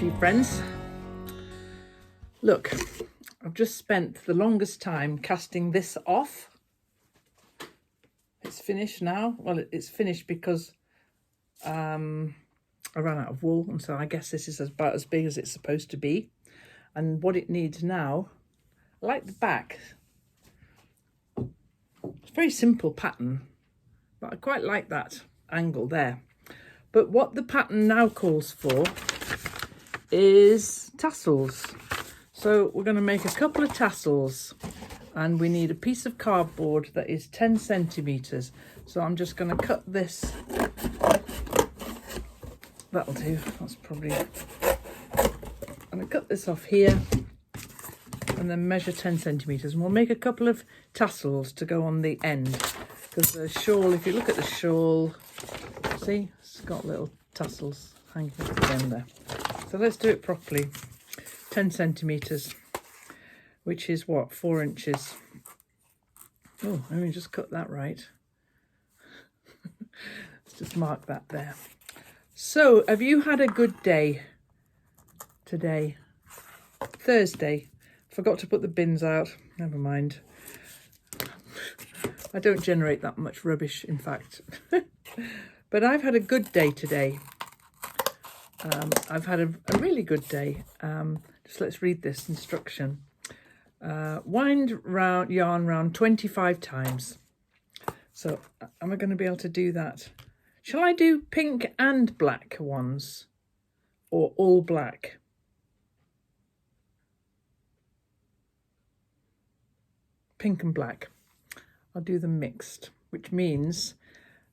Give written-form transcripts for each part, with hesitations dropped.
Hey friends, look, I've just spent the longest time casting this off. It's finished now. Well, it's finished because I ran out of wool, and so I guess this is about as big as it's supposed to be. And what it needs now, I like the back. It's a very simple pattern, but I quite like that angle there. But what the pattern now calls for is tassels. So we're going to make a couple of tassels, and we need a piece of cardboard that is 10 centimeters. So I'm just going to cut this. That'll do. That's probably. I'm going to cut this off here and then measure 10 centimeters, and we'll make a couple of tassels to go on the end, because the shawl, if you look at the shawl, see, it's got little tassels hanging at the end there. So let's do it properly. 10 centimeters, which is what, 4 inches. Oh, let me just cut that right. Let's just mark that there. So, have you had a good day today? Thursday. Forgot to put the bins out. Never mind. I don't generate that much rubbish, in fact. But I've had a good day today. I've had a really good day. Just let's read this instruction. Wind yarn round 25 times. So am I going to be able to do that? Shall I do pink and black ones, or all black? Pink and black. I'll do them mixed, which means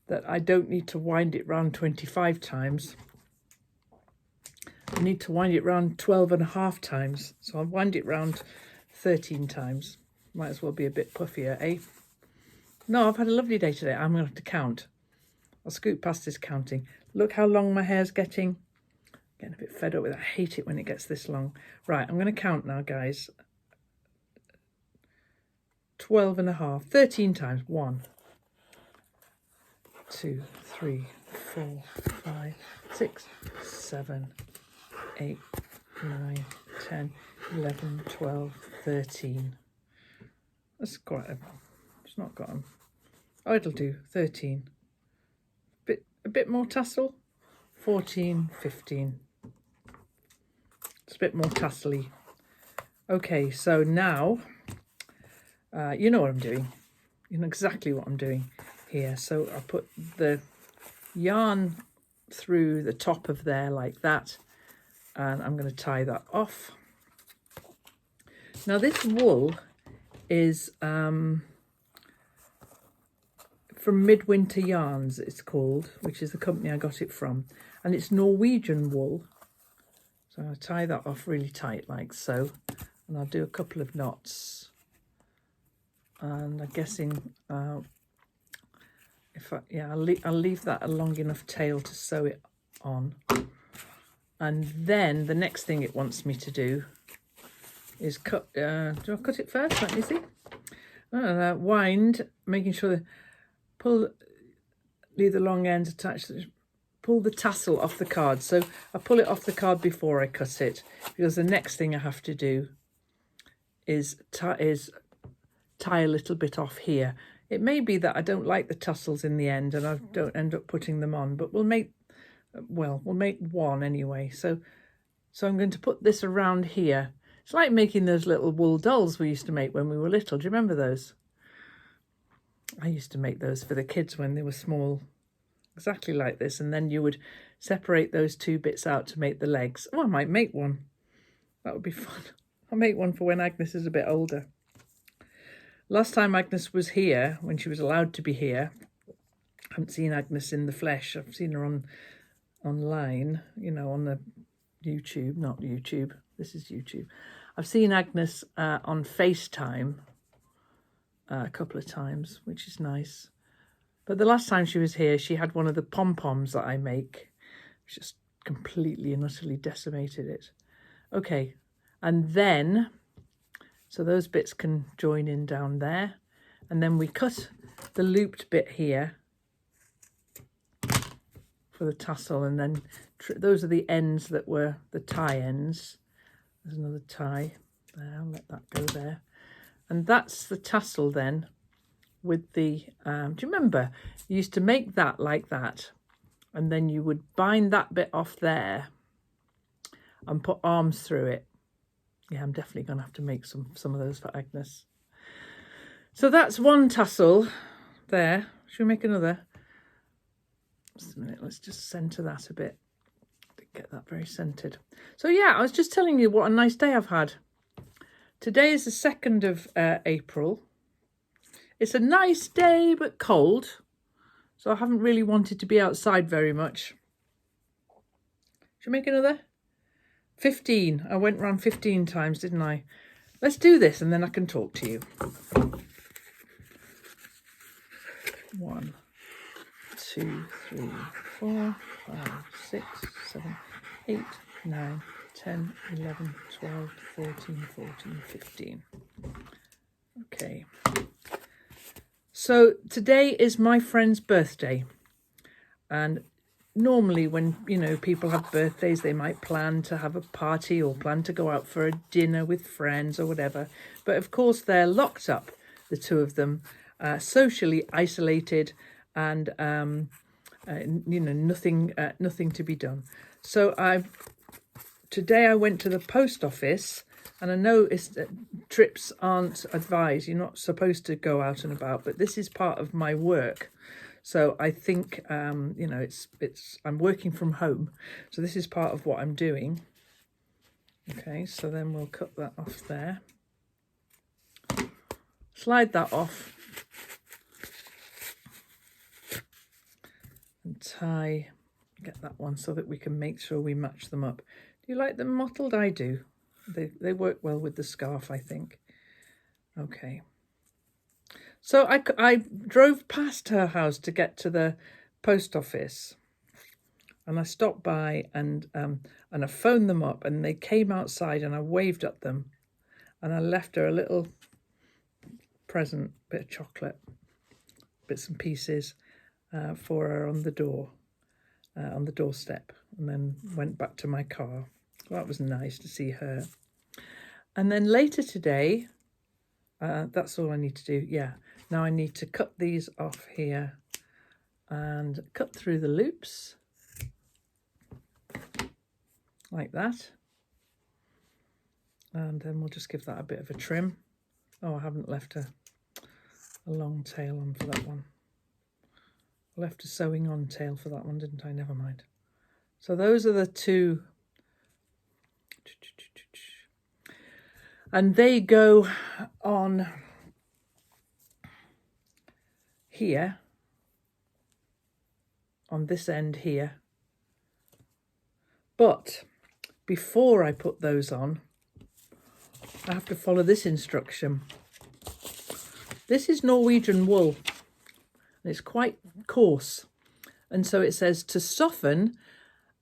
that I don't need to wind it round 25 times. I need to wind it round 12.5 times. So I'll wind it round 13 times. Might as well be a bit puffier, eh? No, I've had a lovely day today. I'm going to have to count. I'll scoot past this counting. Look how long my hair's getting. Getting a bit fed up with it. I hate it when it gets this long. Right, I'm going to count now, guys. 12.5. 13 times. 1, 2, 3, 4, 5, 6, 7, 8, 9, 10, 11, 12, 13. That's quite a... It's not got them. Oh, it'll do. 13. A bit more tassel. 14, 15. It's a bit more tassel-y. Okay, so now... you know what I'm doing. You know exactly what I'm doing here. So I'll put the yarn through the top of there like that, and I'm going to tie that off. Now this wool is from Midwinter Yarns, it's called, which is the company I got it from, and it's Norwegian wool. So I'll tie that off really tight like so, and I'll do a couple of knots. And I'm guessing I'll leave that a long enough tail to sew it on. And then the next thing it wants me to do is cut. Do I cut it first? Let me see. Wind, making sure that leave the long ends attached. Pull the tassel off the card. So I pull it off the card before I cut it, because the next thing I have to do is tie a little bit off here. It may be that I don't like the tassels in the end and I don't end up putting them on, but we'll make one anyway. So I'm going to put this around here. It's like making those little wool dolls we used to make when we were little. Do you remember those? I used to make those for the kids when they were small, exactly like this. And then you would separate those two bits out to make the legs. Oh, I might make one. That would be fun. I'll make one for when Agnes is a bit older. Last time Agnes was here, when she was allowed to be here, I haven't seen Agnes in the flesh. I've seen her online, you know, on the YouTube, not YouTube. This is YouTube. I've seen Agnes on FaceTime a couple of times, which is nice. But the last time she was here, she had one of the pom-poms that I make, which just completely and utterly decimated it. Okay, and then... So those bits can join in down there. And then we cut the looped bit here for the tassel, and then those are the ends that were the tie ends. There's another tie there, I'll let that go there. And that's the tassel then with the, do you remember, you used to make that like that, and then you would bind that bit off there and put arms through it. Yeah, I'm definitely going to have to make some of those for Agnes. So that's one tassel there. Should we make another? Just a minute, let's just centre that a bit. Didn't get that very centred. So yeah, I was just telling you what a nice day I've had. Today is the 2nd of April. It's a nice day, but cold. So I haven't really wanted to be outside very much. Should we make another? 15. I went round 15 times, didn't I? Let's do this and then I can talk to you. 1, 2, 3, 4, 5, 6, 7, 8, 9, 10, 11, 12, 13, 14, 15. Okay. So today is my friend's birthday, and normally when, you know, people have birthdays, they might plan to have a party or plan to go out for a dinner with friends or whatever. But of course they're locked up, the two of them, socially isolated, and you know, nothing to be done. So today I went to the post office, and I know trips aren't advised. You're not supposed to go out and about, but this is part of my work. So I think, you know, I'm working from home. So this is part of what I'm doing. Okay, so then we'll cut that off there. Slide that off. And get that one so that we can make sure we match them up. Do you like them mottled? I do. They work well with the scarf, I think. Okay. So I drove past her house to get to the post office, and I stopped by and I phoned them up, and they came outside, and I waved at them, and I left her a little present, bit of chocolate, bits and pieces for her on the door, on the doorstep, and then went back to my car. Well, that was nice to see her. And then later today, that's all I need to do. Yeah, now I need to cut these off here and cut through the loops like that. And then we'll just give that a bit of a trim. Oh, I haven't left a long tail on for that one. I left a sewing on tail for that one, didn't I? Never mind. So those are the two. And they go on here, on this end here. But before I put those on, I have to follow this instruction. This is Norwegian wool, and it's quite coarse. And so it says to soften,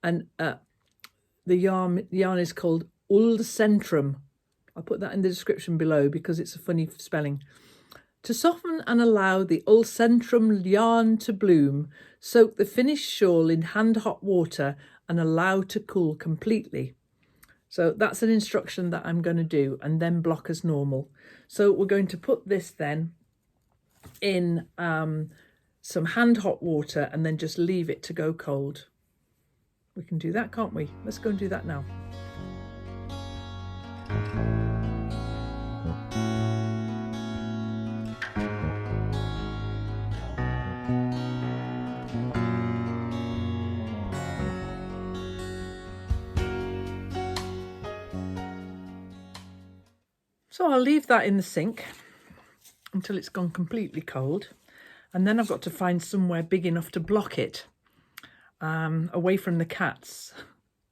and the yarn is called Ullcentrum. I'll put that in the description below because it's a funny spelling. To soften and allow the Ullcentrum yarn to bloom, soak the finished shawl in hand-hot water and allow to cool completely. So that's an instruction that I'm going to do, and then block as normal. So we're going to put this then in some hand-hot water and then just leave it to go cold. We can do that, can't we? Let's go and do that now. So I'll leave that in the sink until it's gone completely cold. And then I've got to find somewhere big enough to block it, away from the cats.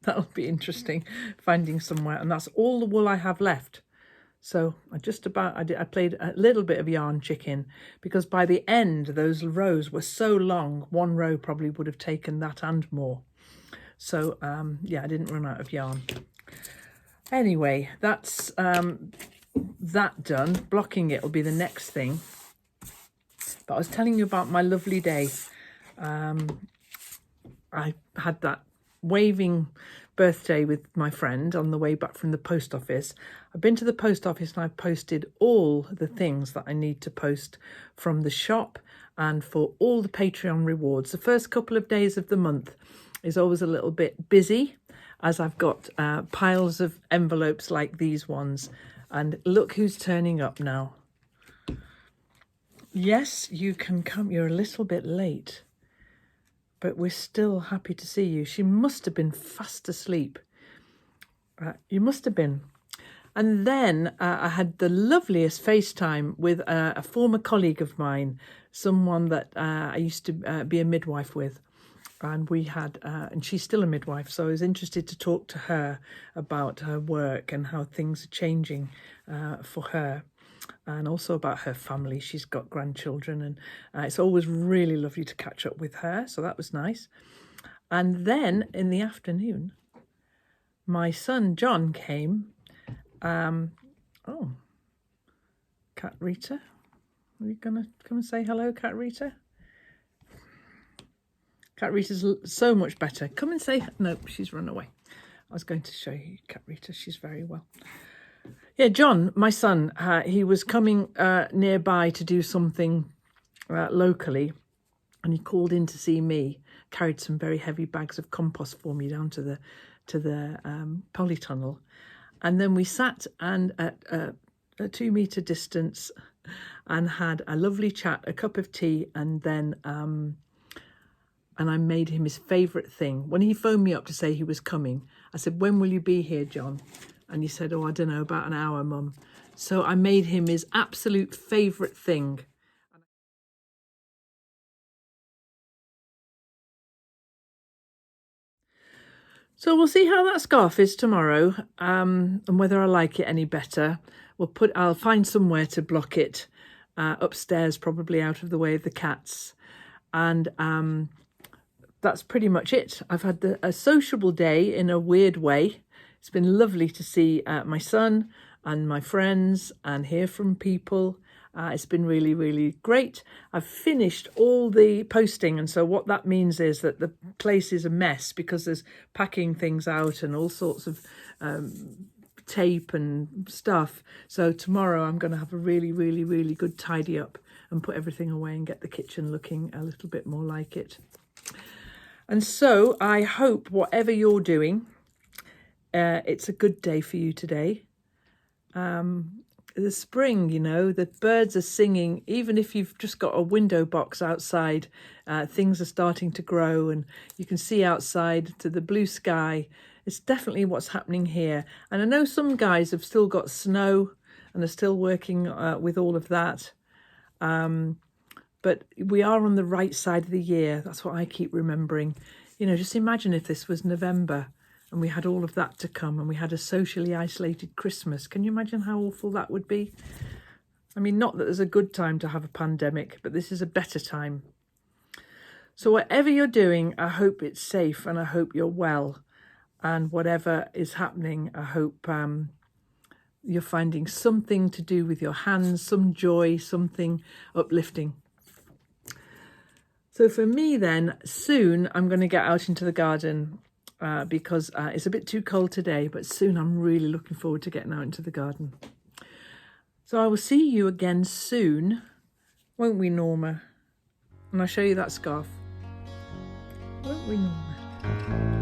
That'll be interesting, finding somewhere. And that's all the wool I have left. So I played a little bit of yarn chicken, because by the end, those rows were so long, one row probably would have taken that and more. So yeah, I didn't run out of yarn. Anyway, that's that done. Blocking it will be the next thing. But I was telling you about my lovely day. I had that waving birthday with my friend on the way back from the post office. I've been to the post office and I've posted all the things that I need to post from the shop and for all the Patreon rewards. The first couple of days of the month is always a little bit busy, as I've got piles of envelopes like these ones. And look who's turning up now. Yes, you can come. You're a little bit late, but we're still happy to see you. She must have been fast asleep. You must have been. And then I had the loveliest FaceTime with a former colleague of mine, someone that I used to be a midwife with. And we had, and she's still a midwife, so I was interested to talk to her about her work and how things are changing for her. And also about her family. She's got grandchildren, and it's always really lovely to catch up with her. So that was nice. And then in the afternoon, my son John came. Oh, Cat Rita, are you gonna come and say hello, Cat Rita? Cat Rita's so much better. Come and say no. She's run away. I was going to show you Cat Rita. She's very well. Yeah, John, my son, he was coming nearby to do something locally, and he called in to see me, carried some very heavy bags of compost for me down to the polytunnel. And then we sat and at a 2 metre distance and had a lovely chat, a cup of tea, and then and I made him his favourite thing. When he phoned me up to say he was coming, I said, "When will you be here, John?" And he said, "Oh, I don't know, about an hour, Mum." So I made him his absolute favourite thing. So we'll see how that scarf is tomorrow, and whether I like it any better. I'll find somewhere to block it upstairs, probably out of the way of the cats. And that's pretty much it. I've had a sociable day in a weird way. It's been lovely to see my son and my friends and hear from people. It's been really, really great. I've finished all the posting, and so what that means is that the place is a mess because there's packing things out and all sorts of tape and stuff. So tomorrow I'm going to have a really, really, really good tidy up and put everything away and get the kitchen looking a little bit more like it. And so I hope whatever you're doing, it's a good day for you today. The spring, you know, the birds are singing. Even if you've just got a window box outside, things are starting to grow, and you can see outside to the blue sky. It's definitely what's happening here. And I know some guys have still got snow and are still working with all of that. But we are on the right side of the year. That's what I keep remembering. You know, just imagine if this was November and we had all of that to come, and we had a socially isolated Christmas. Can you imagine how awful that would be? I mean, not that there's a good time to have a pandemic, but this is a better time. So whatever you're doing, I hope it's safe and I hope you're well. And whatever is happening, I hope you're finding something to do with your hands, some joy, something uplifting. So for me then, soon I'm going to get out into the garden because it's a bit too cold today, but soon I'm really looking forward to getting out into the garden. So I will see you again soon, won't we, Norma? And I'll show you that scarf. Won't we, Norma?